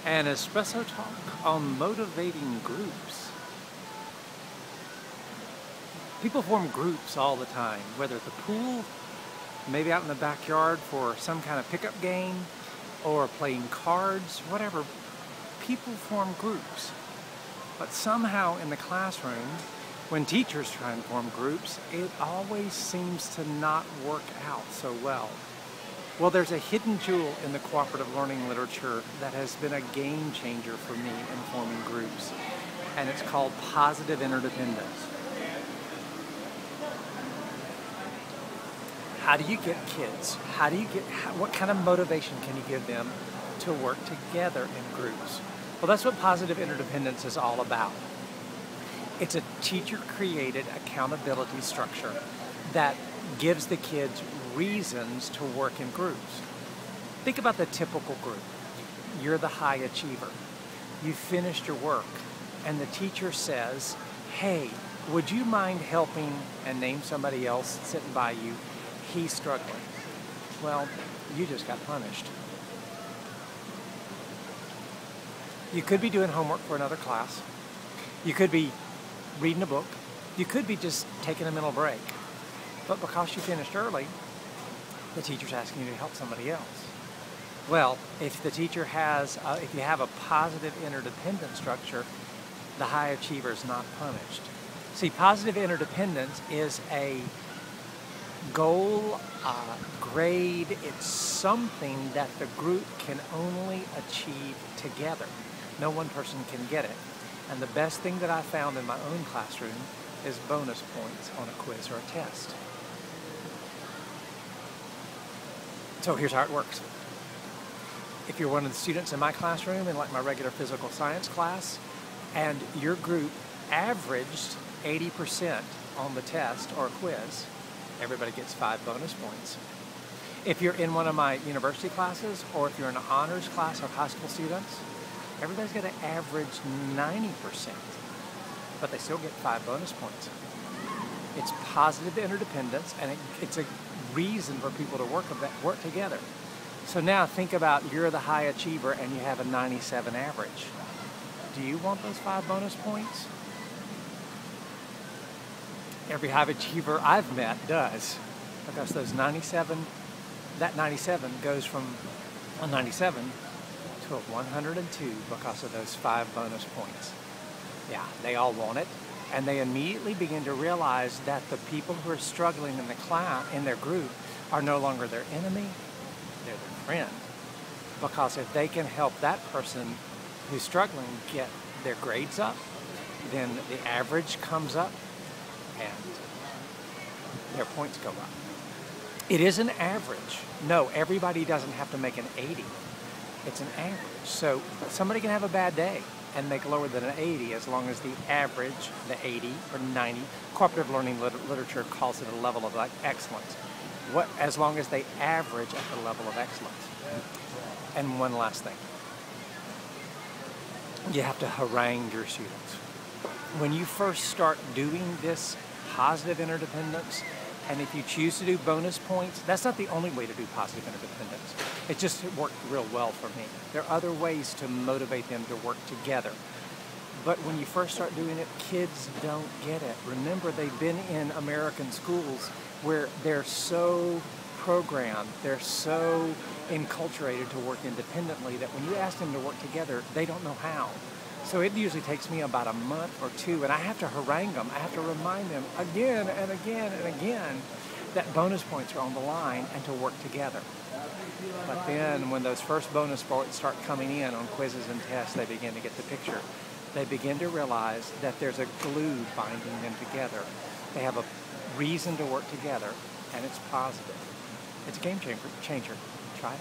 An espresso talk on motivating groups. People form groups all the time, whether at the pool, maybe out in the backyard for some kind of pickup game, or playing cards, whatever. People form groups. But somehow in the classroom, when teachers try and form groups, it always seems to not work out so well. Well, there's a hidden jewel in the cooperative learning literature that has been a game changer for me in forming groups, and it's called positive interdependence. How do you get kids? What kind of motivation can you give them to work together in groups? Well, that's what positive interdependence is all about. It's a teacher-created accountability structure that gives the kids reasons to work in groups. Think about the typical group. You're the high achiever. You finished your work, and the teacher says, "Hey, would you mind helping," and name somebody else sitting by you. He's struggling. Well, you just got punished. You could be doing homework for another class. You could be reading a book. You could be just taking a mental break. But because you finished early, the teacher's asking you to help somebody else. Well, if the teacher if you have a positive interdependent structure, the high achiever is not punished. See, positive interdependence is a goal, grade. It's something that the group can only achieve together. No one person can get it. And the best thing that I found in my own classroom is bonus points on a quiz or a test. So here's how it works. If you're one of the students in my classroom in like my regular physical science class, and your group averaged 80% on the test or quiz, everybody gets 5 bonus points. If you're in one of my university classes, or if you're in an honors class of high school students, everybody's got to average 90%, but they still get 5 bonus points. It's positive interdependence, and it's a reason for people to work together. So now think about you're the high achiever and you have a 97 average. Do you want those 5 bonus points? Every high achiever I've met does, because that 97 goes from a 97 to a 102 because of those 5 bonus points. Yeah, they all want it. And they immediately begin to realize that the people who are struggling in the class, in their group, are no longer their enemy, they're their friend. Because if they can help that person who's struggling get their grades up, then the average comes up and their points go up. It is an average. No, everybody doesn't have to make an 80. It's an average. So somebody can have a bad day and make lower than an 80 as long as the average, the 80 or 90, cooperative learning literature calls it a level of excellence. As long as they average at the level of excellence. And one last thing. You have to harangue your students. When you first start doing this positive interdependence, and if you choose to do bonus points, that's not the only way to do positive interdependence. It just worked real well for me. There are other ways to motivate them to work together. But when you first start doing it, kids don't get it. Remember, they've been in American schools where they're so programmed, they're so enculturated to work independently that when you ask them to work together, they don't know how. So it usually takes me about a month or 2, and I have to harangue them. I have to remind them again and again and again that bonus points are on the line and to work together. But then when those first bonus points start coming in on quizzes and tests, they begin to get the picture. They begin to realize that there's a glue binding them together. They have a reason to work together, and it's positive. It's a game changer. Try it.